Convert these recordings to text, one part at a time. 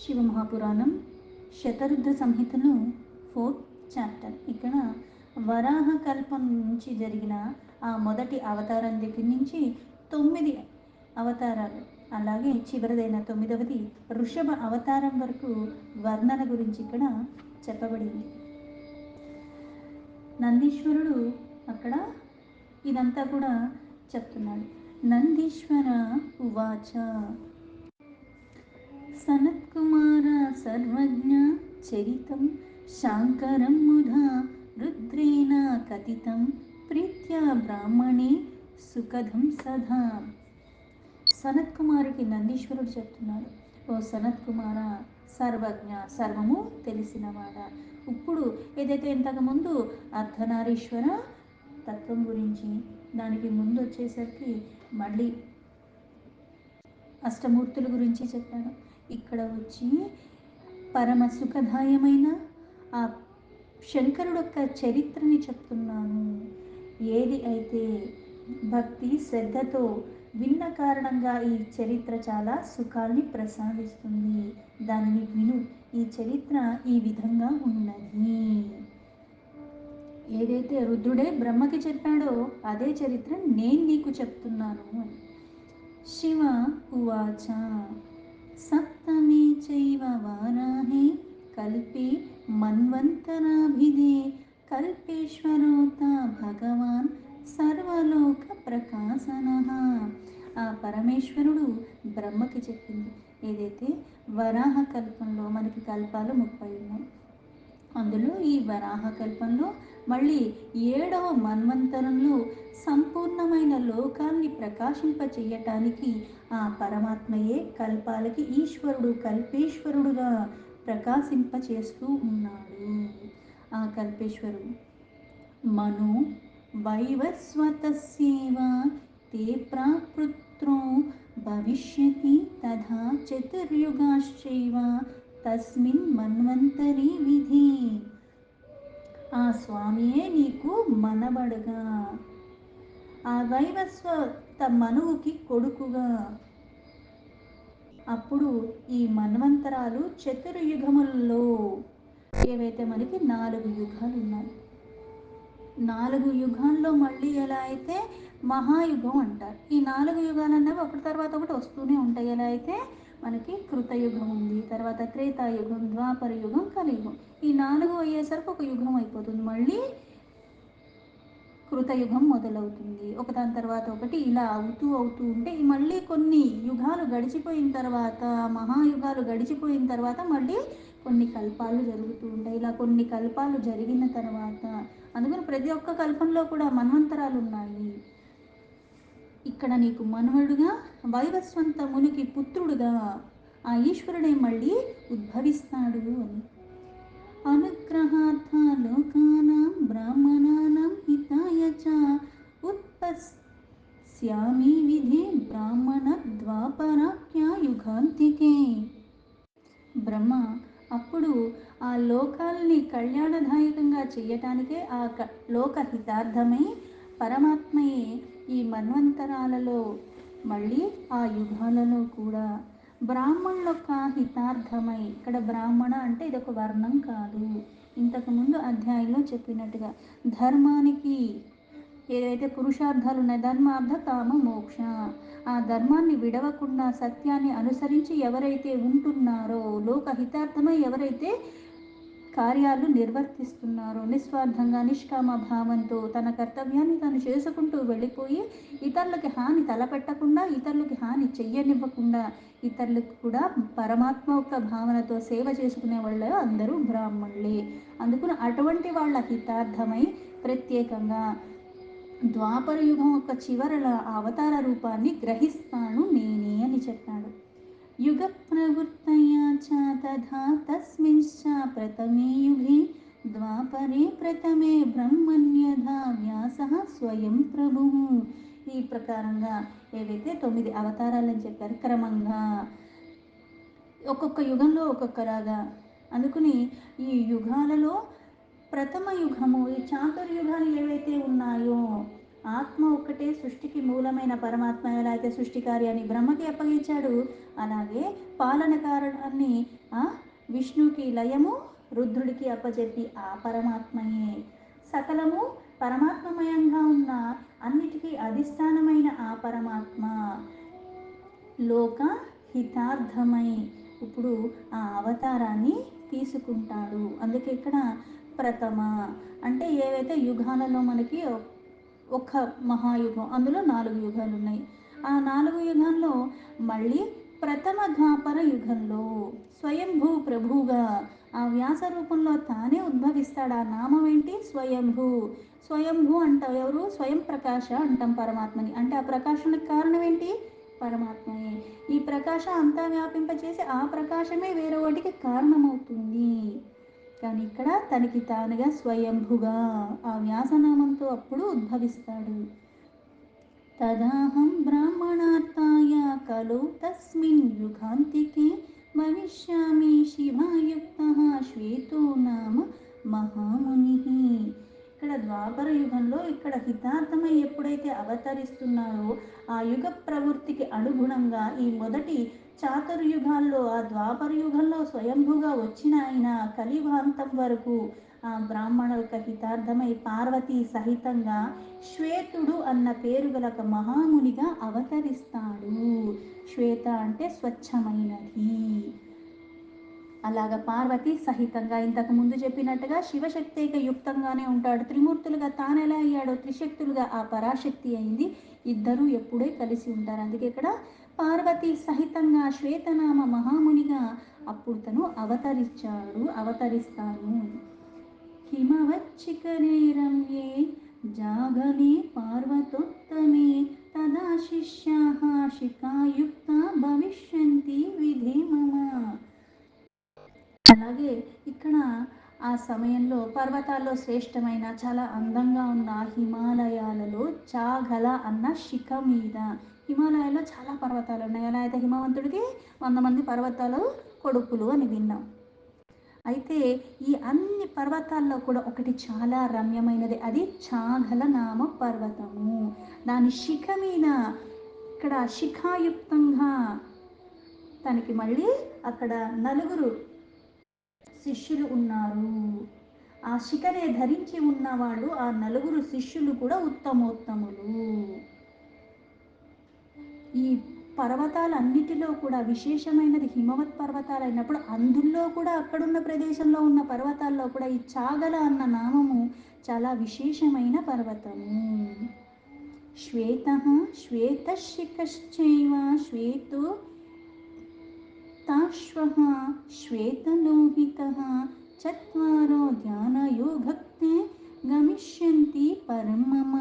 శివమహాపురాణం శతరుద్ర సంహితను 4th chapter. ఇక్కడ వరాహ కల్పం నుంచి జరిగిన ఆ మొదటి అవతారం దగ్గర నుంచి 9 అవతారాలు, అలాగే చివరిదైన 9వది వృషభ అవతారం వరకు వర్ణన గురించి ఇక్కడ చెప్పబడింది. నందీశ్వరుడు అక్కడ ఇదంతా కూడా చెప్తున్నాడు. నందీశ్వర ఉవాచ సనత్కుమార సర్వజ్ఞ చరితం శాంకరం ముధా రుద్రేణ కథితం ప్రీత్యా బ్రాహ్మణే సుఖదం సదా. సనత్కుమారుడికి నందీశ్వరుడు చెప్తున్నాడు, ఓ సనత్కుమార, సర్వజ్ఞ, సర్వము తెలిసినవాడ. ఇప్పుడు ఏదైతే ఇంతకుముందు అర్ధనారీశ్వర తత్వం గురించి, దానికి ముందు వచ్చేసరికి మళ్ళీ అష్టమూర్తుల గురించి చెప్పాను. ఇక్కడ వచ్చి పరమ సుఖదాయమైన ఆ శంకరుడు యొక్క చరిత్రని చెప్తున్నాను. ఏది అయితే భక్తి శ్రద్ధతో విన్న కారణంగా ఈ చరిత్ర చాలా సుఖాల్ని ప్రసాదిస్తుంది. దానిని విను. ఈ చరిత్ర ఈ విధంగా ఉన్నది. ఏదైతే రుద్రుడే బ్రహ్మకి చెప్పాడో అదే చరిత్ర నేను నీకు చెప్తున్నాను అని. శివ ఉవాచ సప్తమే చైవ వారాహే కల్పే మన్వంతరాభిదే కల్పేశ్వరోత భగవాన్ సర్వలోక ప్రకాశనః. ఆ పరమేశ్వరుడు బ్రహ్మకి చెప్పింది. ఏదైతే వరాహ కల్పంలో మనకి కల్పాలు 30 ఉన్నాయి. అందులో ఈ వరాహ కల్పంలో మళ్ళీ 7వ మన్వంతరంలో సంపూర్ణమైన లోకాన్ని ప్రకాశింపచేయటానికి ఆ పరమాత్మయే కల్పాలకి ఈశ్వరుడు, కల్పేశ్వరుడుగా ప్రకాశింపచేస్తూ ఉన్నాడు. ఆ కల్పేశ్వరుడు మను వైవస్వతస్యేవ తే ప్రాపుత్రో భవిష్యతి తథా చతుర్యుగాశ్చైవ తస్మిన్ మన్వంతరి విధి. ఆ స్వామియే నీకు మనబడుగా, ఆ వైవస్వత మనువుకి కొడుకుగా. అప్పుడు ఈ మన్వంతరాలు చతుర్యుగములలో, ఏవైతే మనకి 4 యుగాలు ఉన్నాయి, 4 యుగాల్లో మళ్ళీ ఎలా అయితే మహాయుగం అంటారు. ఈ 4 యుగాలు అన్నవి ఒకటి తర్వాత ఒకటి వస్తూనే ఉంటాయి. ఎలా అయితే మనకి కృతయుగం ఉంది, తర్వాత త్రేతాయుగం, ద్వాపర యుగం, కలియుగం. ఈ 4 అయ్యేసరికి ఒక యుగం అయిపోతుంది. మళ్ళీ కృతయుగం మొదలవుతుంది. ఒకదాని తర్వాత ఒకటి ఇలా అవుతూ ఉంటే మళ్ళీ కొన్ని యుగాలు గడిచిపోయిన తర్వాత, మహాయుగాలు గడిచిపోయిన తర్వాత మళ్ళీ కొన్ని కల్పాలు జరుగుతూ ఉంటాయి. ఇలా కొన్ని కల్పాలు జరిగిన తర్వాత, అందుకని ప్రతి ఒక్క కల్పంలో కూడా మన్వంతరాలు ఉన్నాయి. ఇక్కడ నీకు మనవడుగా వైవస్వంత మునికి పుత్రుడుగా ఆ ఈశ్వరుడే మళ్ళీ ఉద్భవిస్తాడు అని. అనుగ్రహార్థ లోకానాం బ్రాహ్మణానాం హితాయ చ ఉత్పత్స్యామి విధి బ్రాహ్మణ ద్వాపరాఖ్యాయుగాంతికే. బ్రహ్మ అప్పుడు ఆ లోకాల్ని కళ్యాణదాయకంగా చేయటానికే, ఆ లోకహితార్థమై పరమాత్మయే ఈ మన్వంతరాలలో మళ్ళీ ఆ యుగాలలో కూడా బ్రాహ్మణుల యొక్క హితార్థమై, ఇక్కడ బ్రాహ్మణ అంటే ఇదొక వర్ణం కాదు, ఇంతకుముందు అధ్యాయంలో చెప్పినట్టుగా ధర్మానికి ఏదైతే పురుషార్థాలు ఉన్నాయి, ధర్మార్థ కామ మోక్ష, ఆ ధర్మాన్ని విడవకుండా సత్యాన్ని అనుసరించి ఎవరైతే ఉంటున్నారో, లోకహితార్థమై ఎవరైతే కార్యాలు నిర్వర్తిస్తున్నారో, నిస్వార్థంగా నిష్కామ భావంతో తన కర్తవ్యాన్ని తాను చేసుకుంటూ వెళ్ళిపోయి ఇతరులకి హాని తలపెట్టకుండా, ఇతరులకి హాని చెయ్యనివ్వకుండా, ఇతరులకు కూడా పరమాత్మ యొక్క భావనతో సేవ చేసుకునే వాళ్ళు అందరూ బ్రాహ్మణులే. అందుకని అటువంటి వాళ్ళ హితార్థమై ప్రత్యేకంగా ద్వాపర యుగం యొక్క చివరల అవతార రూపాన్ని గ్రహిస్తాను నేనే అని చెప్పాడు. యుగ ప్రవృత్తయా చ తథా తస్మింశ్చ ప్రథమే యుగే ద్వాపరే ప్రథమే బ్రహ్మణ్యధా వ్యాసః స్వయం ప్రభుః. ఈ ప్రకారంగా ఏవైతే 9 అవతారాలని చెప్పారు, క్రమంగా ఒక్కొక్క యుగంలో ఒక్కొక్కలాగా. అందుకని ఈ యుగాలలో ప్రథమ యుగము, ఈ చాతుర్యుగాలు ఏవైతే ఉన్నాయో ఆత్మ ఒక్కటే సృష్టికి మూలమైన పరమాత్మ ఎలా అయితే సృష్టి కార్యాన్ని బ్రహ్మకి అప్పగించాడు, అలాగే పాలన కారణాన్ని విష్ణుకి లయము, రుద్రుడికి అప్పచెప్పి ఆ పరమాత్మయే సకలము పరమాత్మమయంగా ఉన్న అన్నిటికీ అధిష్టానమైన ఆ పరమాత్మ లోక హితార్థమై ఇప్పుడు ఆ అవతారాన్ని తీసుకుంటాడు. అందుకే ఇక్కడ ప్రథమ అంటే ఏవైతే యుగాలలో మనకి ఒక మహాయుగం, అందులో 4 యుగాలు ఉన్నాయి. ఆ 4 యుగాల్లో మళ్ళీ ప్రథమ ద్వాపర యుగంలో స్వయంభూ ప్రభువుగా ఆ వ్యాస రూపంలో తానే ఉద్భవిస్తాడు. ఆ నామం ఏంటి? స్వయంభూ. స్వయంభూ అంటాం ఎవరు? స్వయం ప్రకాశ అంటాం పరమాత్మని. అంటే ఆ ప్రకాశానికి కారణం ఏంటి? పరమాత్మయే. ఈ ప్రకాశం అంతా వ్యాపింపచేసి ఆ ప్రకాశమే వేరే వాటికి కారణమవుతుంది. కానీ ఇక్కడ తనకి తానుగా స్వయంభుగా ఆ వ్యాసనామంతో అప్పుడు ఉద్భవిస్తాడు. తదాహం బ్రాహ్మణార్థాయ ఖలు తస్మిన్ యుగాంతికే భవిష్యామి శివాయుక్తః శ్వేతో నామ మహాముని. ఇక్కడ ద్వాపర యుగంలో ఇక్కడ హితార్థమై ఎప్పుడైతే అవతరిస్తున్నారో ఆ యుగ ప్రవృత్తికి అనుగుణంగా ఈ మొదటి చాతుర్యుగాల్లో ఆ ద్వాపర యుగంలో స్వయంభుగా వచ్చిన ఆయన కలియుగాంతం వరకు ఆ బ్రాహ్మణులకు హితార్థమై పార్వతీ సహితంగా శ్వేతుడు అన్న పేరు గల ఒక మహామునిగా అవతరిస్తాడు. శ్వేత అంటే స్వచ్ఛమైనది. అలాగ పార్వతి సహితంగా ఇంతకు ముందు చెప్పినట్టుగా శివశక్తిక యుక్తంగానే ఉంటాడు. త్రిమూర్తులుగా తాను ఎలా అయ్యాడో త్రిశక్తులుగా ఆ పరాశక్తి అయింది. ఇద్దరూ ఎప్పుడే కలిసి ఉంటారు. అందుకే ఇక్కడ పార్వతి సహితంగా శ్వేతనామ మహామునిగా అప్పుడు తను అవతరిస్తాను. హిమవచ్చికరే రమ్యే జాగనే పార్వతోత్తమే తదా శిష్యాః శిఖాయుక్తా భవిష్యంతి విధి మమ. అలాగే ఇక్కడ ఆ సమయంలో పర్వతాల్లో శ్రేష్టమైన చాలా అందంగా ఉన్న హిమాలయాలలో చాగల అన్న శిఖ మీద, హిమాలయాల్లో చాలా పర్వతాలు ఉన్నాయి. ఎలా అయితే హిమవంతుడికి 100 మంది పర్వతాలు కొడుకులు అని విన్నాం. అయితే ఈ అన్ని పర్వతాల్లో కూడా ఒకటి చాలా రమ్యమైనది, అది చాగల నామ పర్వతము. దాని శిఖ మీద ఇక్కడ శిఖాయుక్తంగా తనకి మళ్ళీ అక్కడ 4 శిష్యులు ఉన్నారు. ఆ శిఖనే ధరించి ఉన్నవాళ్ళు ఆ 4 శిష్యులు కూడా ఉత్తమోత్తములు. ఈ పర్వతాలన్నిటిలో కూడా విశేషమైనది హిమవత్ పర్వతాలు అయినప్పుడు అందులో కూడా అక్కడున్న ప్రదేశంలో ఉన్న పర్వతాల్లో కూడా ఈ చాగల అన్న నామము చాలా విశేషమైన పర్వతము. శ్వేత శ్వేతశిఖశ్చైవ శ్వేతో తాశ్వః శ్వేతలోహితః చత్వారో ధ్యానయోగక్తే గమిష్యంతి పరం మమ.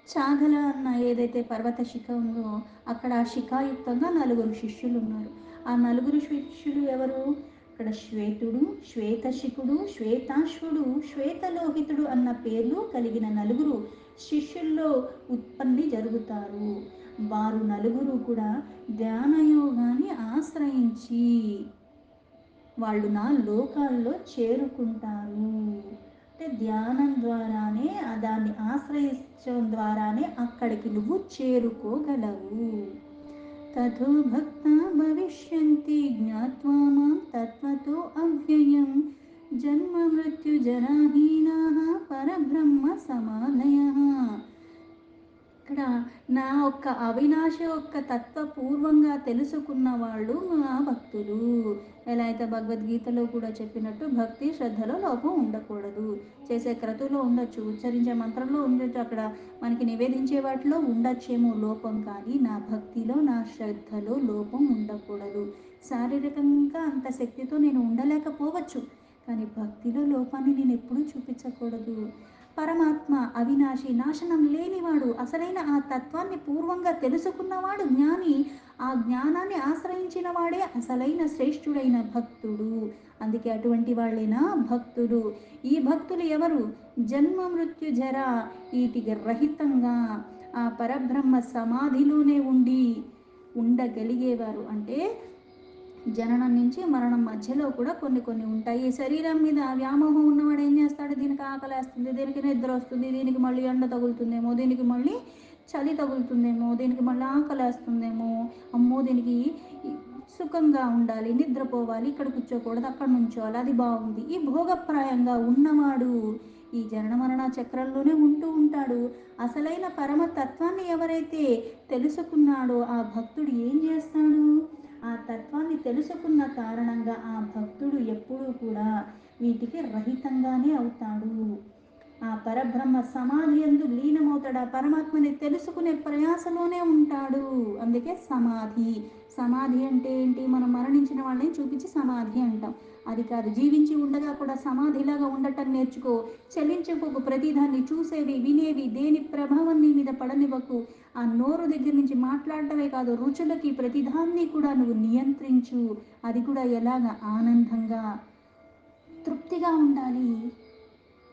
చాగల అన్న ఏదైతే పర్వత శిఖ ఉందో అక్కడ శిఖాయుక్తంగా 4 శిష్యులు ఉన్నారు. ఆ 4 శిష్యులు ఎవరు? ఇక్కడ శ్వేతుడు, శ్వేతశిఖుడు, శ్వేతాశ్వుడు, శ్వేతలోహితుడు అన్న పేర్లు కలిగిన 4 శిష్యుల్లో ఉత్పత్తి జరుగుతారు. వారు 4 కూడా ధ్యానయోగాన్ని ఆశ్రయించి వాళ్ళు నా లోకాల్లో చేరుకుంటారు. అంటే ధ్యానం ద్వారానే దాన్ని ఆశ్రయించడం ద్వారానే అక్కడికి నువ్వు చేరుకోగలవు. తథో భక్త భవిష్యంతి జ్ఞాత్వా మాం తత్వతో అవ్యయం జన్మ మృత్యు జరాహీనాః పరబ్రహ్మ సమాధయః. ఇక్కడ నా ఒక్క అవినాశ ఒక్క తత్వపూర్వంగా తెలుసుకున్న వాళ్ళు నా భక్తులు. ఎలా అయితే భగవద్గీతలో కూడా చెప్పినట్టు భక్తి శ్రద్ధలో లోపం ఉండకూడదు. చేసే క్రతువులో ఉండొచ్చు, ఉచ్చరించే మంత్రంలో ఉండొచ్చు, అక్కడ మనకి నివేదించే వాటిలో ఉండొచ్చేమో లోపం, కానీ నా భక్తిలో నా శ్రద్ధలో లోపం ఉండకూడదు. శారీరకంగా అంత శక్తితో నేను ఉండలేకపోవచ్చు, కానీ భక్తిలో లోపాన్ని నేను ఎప్పుడూ చూపించకూడదు. పరమాత్మ అవినాశి, నాశనం లేనివాడు, అసలైన ఆ తత్వాన్ని పూర్వంగా తెలుసుకున్నవాడు జ్ఞాని. ఆ జ్ఞానాన్ని ఆశ్రయించిన వాడే అసలైన శ్రేష్ఠుడైన భక్తుడు. అందుకే అటువంటి వాళ్ళేనా భక్తులు. ఈ భక్తులు ఎవరు? జన్మ మృత్యు జర వీటికి రహితంగా ఆ పరబ్రహ్మ సమాధిలోనే ఉండగలిగేవారు. అంటే జననం నుంచి మరణం మధ్యలో కూడా కొన్ని కొన్ని ఉంటాయి. ఈ శరీరం మీద వ్యామోహం ఉన్నవాడు ఏం చేస్తాడు? దీనికి ఆకలేస్తుంది, దీనికి నిద్ర వస్తుంది, దీనికి మళ్ళీ ఎండ తగులుతుందేమో, దీనికి మళ్ళీ చలి తగులుతుందేమో, దీనికి మళ్ళీ ఆకలేస్తుందేమో, అమ్మో దీనికి సుఖంగా ఉండాలి, నిద్రపోవాలి, ఇక్కడ కూర్చోకూడదు, అక్కడ నుంచోవాలి, అది బాగుంది. ఈ భోగప్రాయంగా ఉన్నవాడు ఈ జనన మరణ చక్రంలోనే ఉంటూ ఉంటాడు. అసలైన పరమతత్వాన్ని ఎవరైతే తెలుసుకున్నాడో ఆ భక్తుడు ఏం చేస్తాడు? ఆ తత్వాన్ని తెలుసుకున్న కారణంగా ఆ భక్తుడు ఎప్పుడూ కూడా వీటికి రహితంగానే అవుతాడు. ఆ పరబ్రహ్మ సమాధి యందు లీనమవుతాడు. ఆ పరమాత్మని తెలుసుకునే ప్రయాసలోనే ఉంటాడు. అందుకే సమాధి. సమాధి అంటే ఏంటి? మనం మరణించిన వాళ్ళని చూపించి సమాధి అంటాం. అది కాదు, జీవించి ఉండగా కూడా సమాధిలాగా ఉండటం నేర్చుకో. చెల్లించుకోకు ప్రతిదాన్ని, చూసేవి వినేవి దేని ప్రభావం నీ మీద పడనివ్వకు. ఆ నోరు దగ్గర నుంచి మాట్లాడటమే కాదు, రుచులకి ప్రతిదాన్ని కూడా నువ్వు నియంత్రించు. అది కూడా ఎలాగ? ఆనందంగా తృప్తిగా ఉండాలి.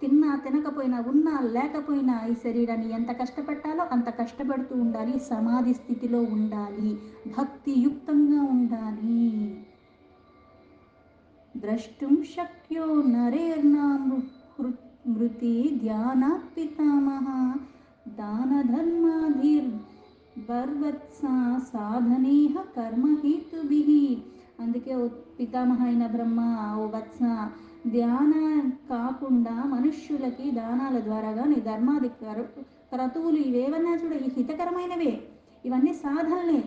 తిన్నా తినకపోయినా, ఉన్నా లేకపోయినా ఈ శరీరాన్ని ఎంత కష్టపెట్టాలో అంత కష్టపెడుతూ ఉండాలి. సమాధి స్థితిలో ఉండాలి, భక్తియుక్తంగా ఉండాలి. ద్రష్టుం శక్యో నరేర్నా మృతి ధ్యానాత్ పితామహ దాన ధర్మాధిర్ బర్వత్స సాధనేహ కర్మహేతుభిః. అందుకే ఓ పితామహ అయిన బ్రహ్మ, ఓ వత్స, ధ్యానం కాకుండా మనుష్యులకి దానాల ద్వారా కానీ ధర్మాది క్రతువులు ఇవేవన్నా చూడ ఈ హితకరమైనవే, ఇవన్నీ సాధనలే.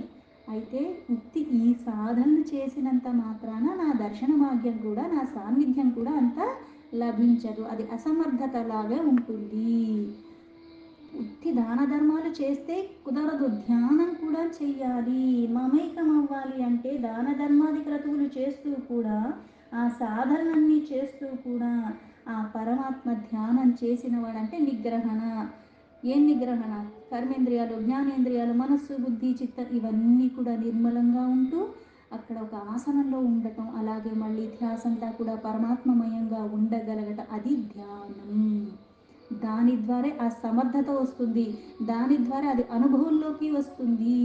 అయితే ఉత్తి ఈ సాధనలు చేసినంత మాత్రాన నా దర్శన భాగ్యం కూడా, నా సాన్నిధ్యం కూడా అంత లభించదు. అది అసమర్థతలాగే ఉంటుంది. ఉత్తి దాన ధర్మాలు చేస్తే కుదరదు, ధ్యానం కూడా చెయ్యాలి. మమైకం అవ్వాలి అంటే దాన ధర్మాది క్రతువులు చేస్తూ కూడా, ఆ సాధనలన్నీ చేస్తూ కూడా ఆ పరమాత్మ ధ్యానం చేసిన వాడంటే నిగ్రహణ. ఏం నిగ్రహణ? కర్మేంద్రియాలు, జ్ఞానేంద్రియాలు, మనస్సు, బుద్ధి, చిత్తం ఇవన్నీ కూడా నిర్మలంగా ఉంటూ అక్కడ ఒక ఆసనంలో ఉండటం, అలాగే మళ్ళీ ధ్యాసంతా కూడా పరమాత్మమయంగా ఉండగలగటం, అది ధ్యానం. దాని ద్వారా ఆ సమర్థత వస్తుంది, దాని ద్వారా అది అనుభవంలోకి వస్తుంది.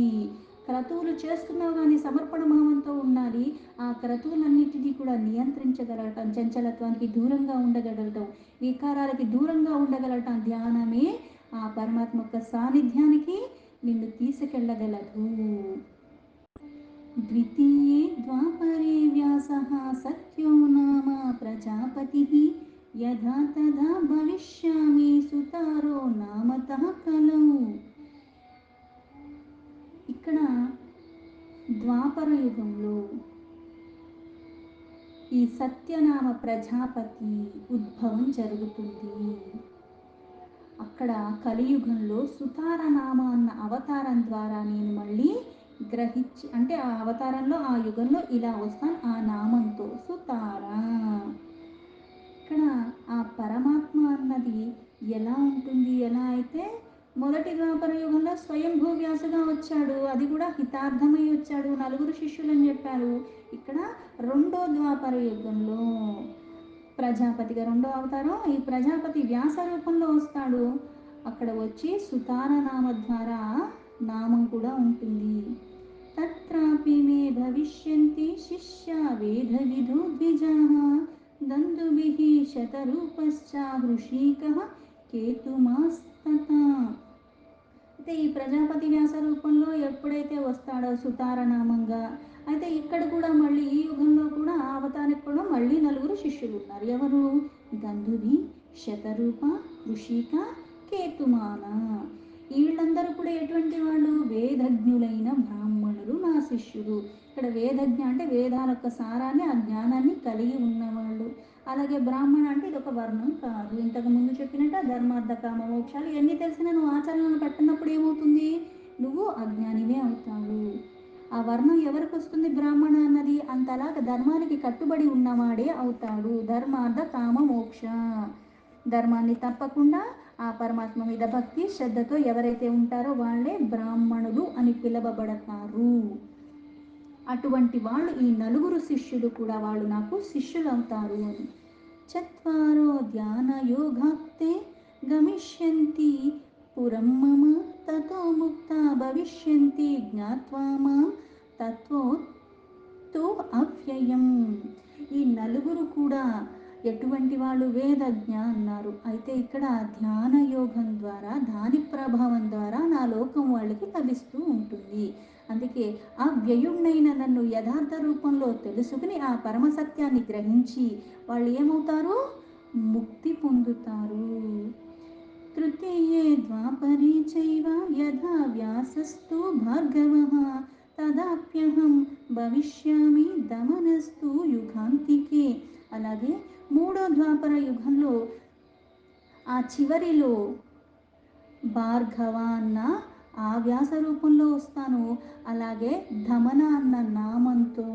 క్రతువులు చేస్తున్నావు కానీ సమర్పణ భావంతో ఉండాలి. ఆ క్రతువులన్నిటినీ కూడా నియంత్రించగలగటం, చంచలత్వానికి దూరంగా ఉండగలగటం, వికారాలకి దూరంగా ఉండగలగటం, ధ్యానమే ఆ పరమాత్మ యొక్క సాన్నిధ్యానికి నిన్ను తీసుకెళ్ళగలదు. ద్వితీయే ద్వాపరే వ్యాసః సత్యో నామ ప్రజాపతిః యథా తథా భవిష్యామి సుతారో నామతః కలౌ. ఇక్కడ ద్వాపర యుగంలో ఈ సత్యనామ ప్రజాపతి ఉద్భవం జరుగుతుంది. అక్కడ కలియుగంలో సుతార నామ అన్న అవతారం ద్వారా నేను మళ్ళీ గ్రహించి, అంటే ఆ అవతారంలో ఆ యుగంలో ఇలా వస్తాను ఆ నామంతో సుతార. ఇక్కడ ఆ పరమాత్మ అన్నది ఎలా ఉంటుంది? ఎలా అయితే మొదటి ద్వాపర యుగంలో స్వయంభూ వ్యాసుగా వచ్చాడు, అది కూడా హితార్థమై వచ్చాడు, నలుగురు శిష్యులని చెప్పారు. ఇక్కడ రెండో ద్వాపర యుగంలో ప్రజాపతిగా రెండో అవతారం ఈ ప్రజాపతి వ్యాస రూపంలో వస్తాడు. అక్కడ వచ్చి సుతార నామ ద్వారా నామం కూడా ఉంటుంది. తత్రాపి మే భవిష్యంతి శిష్య వేద విధో ద్విజాః దందుభిః శతరూపశ్చ వృషీకః కేతుమాస్తతా. అయితే ఈ ప్రజాపతి వ్యాస రూపంలో ఎప్పుడైతే వస్తాడో సుతారనామంగా, అయితే ఇక్కడ కూడా మళ్ళీ ఈ యుగంలో కూడా ఆ అవతారానికి కూడా మళ్ళీ నలుగురు శిష్యులు ఉన్నారు. ఎవరు? దందువి, శతరూప, ఋషిక, కేతుమాల. వీళ్ళందరూ కూడా ఎటువంటి వాళ్ళు? వేదజ్ఞులైన బ్రాహ్మణులు నా శిష్యులు. ఇక్కడ వేదజ్ఞ అంటే వేదాల యొక్క సారాన్ని, ఆ జ్ఞానాన్ని కలిగి ఉన్నవాళ్ళు. అలాగే బ్రాహ్మణ అంటే ఇది ఒక వర్ణం కాదు. ఇంతకు ముందు చెప్పినట్టు ధర్మార్థ కామ మోక్షాలు ఎన్ని తెలిసినా నువ్వు ఆచరణను పట్టినప్పుడు ఏమవుతుంది? నువ్వు అజ్ఞానివే అవుతావు. ఆ వర్ణం ఎవరికి వస్తుంది? బ్రాహ్మణ అన్నది. అంతలాగా ధర్మానికి కట్టుబడి ఉన్నవాడే అవుతాడు. ధర్మార్థ కామ మోక్ష. ధర్మాన్ని తప్పకుండా ఆ పరమాత్మ మీద భక్తి శ్రద్ధతో ఎవరైతే ఉంటారో వాళ్ళే బ్రాహ్మణులు అని పిలువబడతారు. అటువంటి వాళ్ళు ఈ నలుగురు శిష్యులు కూడా వాళ్ళు నాకు శిష్యులు అవుతారు అని. చత్వారో ధ్యాన యోగాక్తే గమిష్యంతి పురం మమ తతో ముక్త భవిష్యంతి జ్ఞాత్వా మాం తత్వోత్తు అవ్యయం. ఈ నలుగురు కూడా ఎటువంటి వాళ్ళు? వేదజ్ఞ అన్నారు. అయితే ఇక్కడ ధ్యాన యోగం ద్వారా, దాని ప్రభావం ద్వారా నా లోకం వాళ్ళకి లభిస్తూ ఉంటుంది. అందుకే ఆ వ్యయుణ్ణైన నన్ను యథార్థ రూపంలో తెలుసుకుని ఆ పరమసత్యాన్ని గ్రహించి వాళ్ళు ఏమవుతారు? ముక్తి పొందుతారు. తృతీయే ద్వాపరే చైవ యథా వ్యాసస్తు భార్గవః తదాప్యహం భవిష్యామి దమనస్తు యుగాంతికే. అలాగే మూడో ద్వాపర యుగంలో ఆ చివరిలో భార్గవ అన్న ఆ వ్యాస రూపంలో వస్తాను. అలాగే ధమన అన్న నామంతో,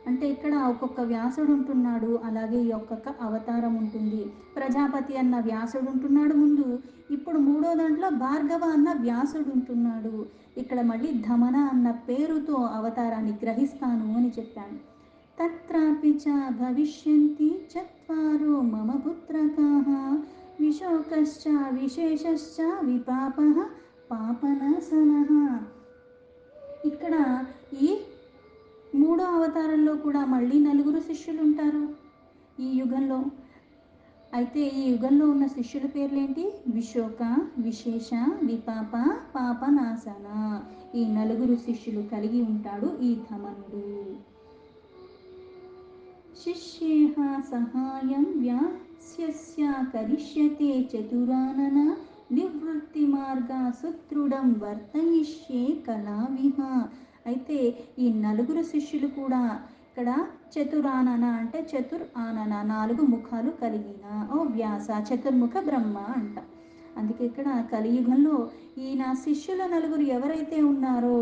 అంటే ఇక్కడ ఒక్కొక్క వ్యాసుడు ఉంటున్నాడు, అలాగే ఈ ఒక్కొక్క అవతారం ఉంటుంది. ప్రజాపతి అన్న వ్యాసుడు ఉంటున్నాడు ముందు, ఇప్పుడు మూడో దాంట్లో భార్గవ అన్న వ్యాసుడు ఉంటున్నాడు. ఇక్కడ మళ్ళీ ధమన అన్న పేరుతో అవతారాన్ని గ్రహిస్తాను అని చెప్పాను. తత్రాపి చ భవిష్యంతి చత్వారో మమ పుత్రకాః విశోకశ్చ విశేషశ్చ విపాపః పాపనాశనః. ఇక్కడ ఈ మూడో అవతారంలో కూడా మళ్ళీ నలుగురు శిష్యులు ఉంటారు ఈ యుగంలో. అయితే ఈ యుగంలో ఉన్న శిష్యుల పేర్లేంటి? విశోక, విశేష, విపాప, పాపనాశన. ఈ నలుగురు శిష్యులు కలిగి ఉంటాడు ఈ ధమనుడు. శిష్యేహ సహాయం వ్యాస్యస్య కరిష్యతే చతురానన నివృత్తి మార్గ సుదృఢం వర్తయిష్యే కళావిహ. అయితే ఈ నలుగురు శిష్యులు కూడా ఇక్కడ చతురానన అంటే చతుర్ ఆనన, 4 ముఖాలు కలిగిన ఓ వ్యాస, చతుర్ముఖ బ్రహ్మ అంట. అందుకే ఇక్కడ కలియుగంలో ఈ నా శిష్యుల నలుగురు ఎవరైతే ఉన్నారో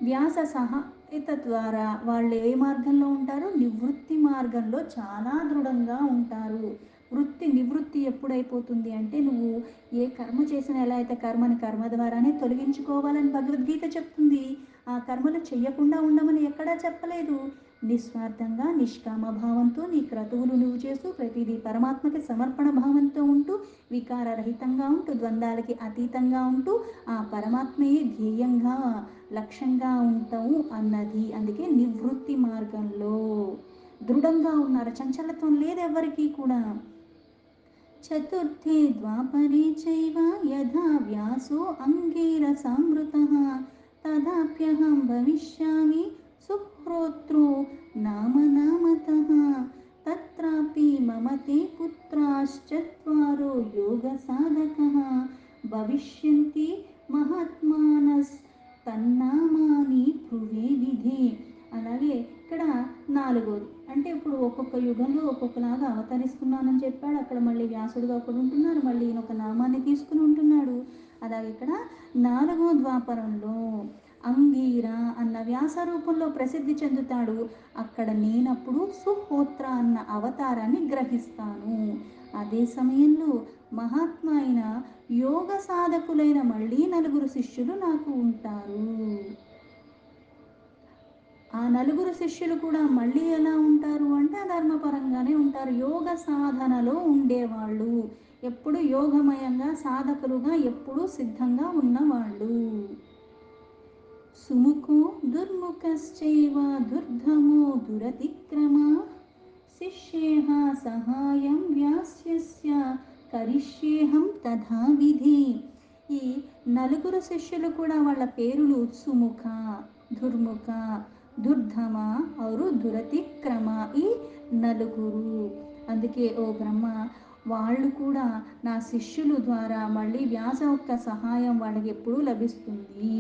వ్యాస సహాయత ద్వారా వాళ్ళు ఏ మార్గంలో ఉంటారు? నివృత్తి మార్గంలో చాలా దృఢంగా ఉంటారు. వృత్తి నివృత్తి ఎప్పుడైపోతుంది అంటే, నువ్వు ఏ కర్మ చేసినా ఎలా అయితే కర్మని కర్మ ద్వారానే తొలగించుకోవాలని భగవద్గీత చెప్తుంది, ఆ కర్మలు చెయ్యకుండా ఉండమని ఎక్కడా చెప్పలేదు. నిస్వార్థంగా నిష్కామ భావంతో నీ క్రతువులు నువ్వు చేస్తూ ప్రతిదీ పరమాత్మకి సమర్పణ భావంతో ఉంటూ వికారరహితంగా ఉంటూ ద్వంద్వాలకి అతీతంగా ఉంటూ ఆ పరమాత్మయే ధ్యేయంగా లక్ష్యంగా ఉంటావు అన్నది. అందుకే నివృత్తి మార్గంలో దృఢంగా ఉన్నారు, చంచలత్వం లేదు ఎవరికీ కూడా. చతుర్థే ద్వాపరే చైవ యథా వ్యాసో అంగీరసామృతః తదాప్యహం భవిష్యామి సుహృత్రో నామనామతః. తత్రాపి మమ తే పుత్రాశ్చత్వారో యోగ సాధకః భవిష్యంతి మహాత్మానస్ తన్నామాని భువే విధే. అలాగే ఇక్కడ 4వది అంటే ఇప్పుడు ఒక్కొక్క యుగంలో ఒక్కొక్కలాగా అవతరిస్తున్నానని చెప్పాడు. అక్కడ మళ్ళీ వ్యాసుడుగా ఒకడు ఉంటున్నాడు, మళ్ళీ ఈయన ఒక నామాన్ని తీసుకుని ఉంటున్నాడు. అలాగే ఇక్కడ 4వ ద్వాపరంలో అంగీర అన్న వ్యాస రూపంలో ప్రసిద్ధి చెందుతాడు. అక్కడ నేనప్పుడు సుహోత్ర అన్న అవతారాన్ని గ్రహిస్తాను. అదే సమయంలో మహాత్మా అయిన యోగ సాధకులైన మళ్ళీ 4 శిష్యులు నాకు ఉంటారు. ఆ 4 శిష్యులు కూడా మళ్ళీ ఎలా ఉంటారు అంటే అధర్మపరంగానే ఉంటారు. యోగ సాధనలో ఉండేవాళ్ళు, ఎప్పుడు యోగమయంగా సాధకులుగా ఎప్పుడూ సిద్ధంగా ఉన్నవాళ్ళు. సుముఖో దుర్ముఖశ్చైవ దుర్ధమో దురతిక్రమ శిష్యేహ సహాయం వ్యాస్యస్య కరిష్యేహం తథావిధి. ఈ 4 శిష్యులు కూడా వాళ్ళ పేరులు సుముఖ, దుర్ముఖ, దుర్ధమ ఔరు దురతిక్రమ. ఈ 4. అందుకే ఓ బ్రహ్మ, వాళ్ళు కూడా నా శిష్యులు ద్వారా మళ్ళీ వ్యాస యొక్క సహాయం వాళ్ళకి ఎప్పుడూ లభిస్తుంది.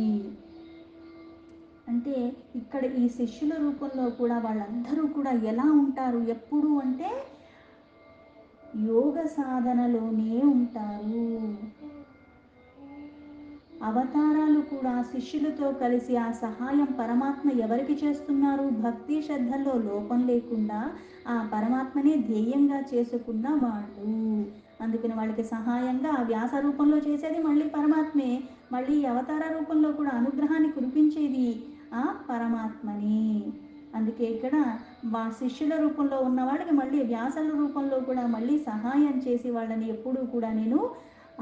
అంటే ఇక్కడ ఈ శిష్యుల రూపంలో కూడా వాళ్ళందరూ కూడా ఎలా ఉంటారు ఎప్పుడు అంటే యోగ సాధనలోనే ఉంటారు. అవతారాలు కూడా శిష్యులతో కలిసి ఆ సహాయం పరమాత్మ ఎవరికి చేస్తున్నారు? భక్తి శ్రద్ధల్లో లోపం లేకుండా ఆ పరమాత్మనే ధ్యేయంగా చేసుకున్న వాళ్ళు. అందుకని వాళ్ళకి సహాయంగా ఆ వ్యాస రూపంలో చేసేది మళ్ళీ పరమాత్మే, మళ్ళీ అవతార రూపంలో కూడా అనుగ్రహాన్ని కురిపించేది ఆ పరమాత్మని. అందుకే ఇక్కడ మా శిష్యుల రూపంలో ఉన్న వాళ్ళకి మళ్ళీ వ్యాసల రూపంలో కూడా మళ్ళీ సహాయం చేసి వాళ్ళని ఎప్పుడూ కూడా నేను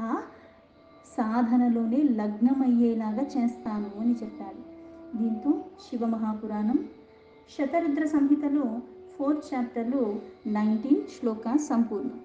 ఆ సాధనలోనే లగ్నమయ్యేలాగా చేస్తాను అని చెప్పాడు. దీంతో శివమహాపురాణం శతరుద్ర సంహితలో 4th చాప్టర్లో 19 శ్లోక సంపూర్ణం.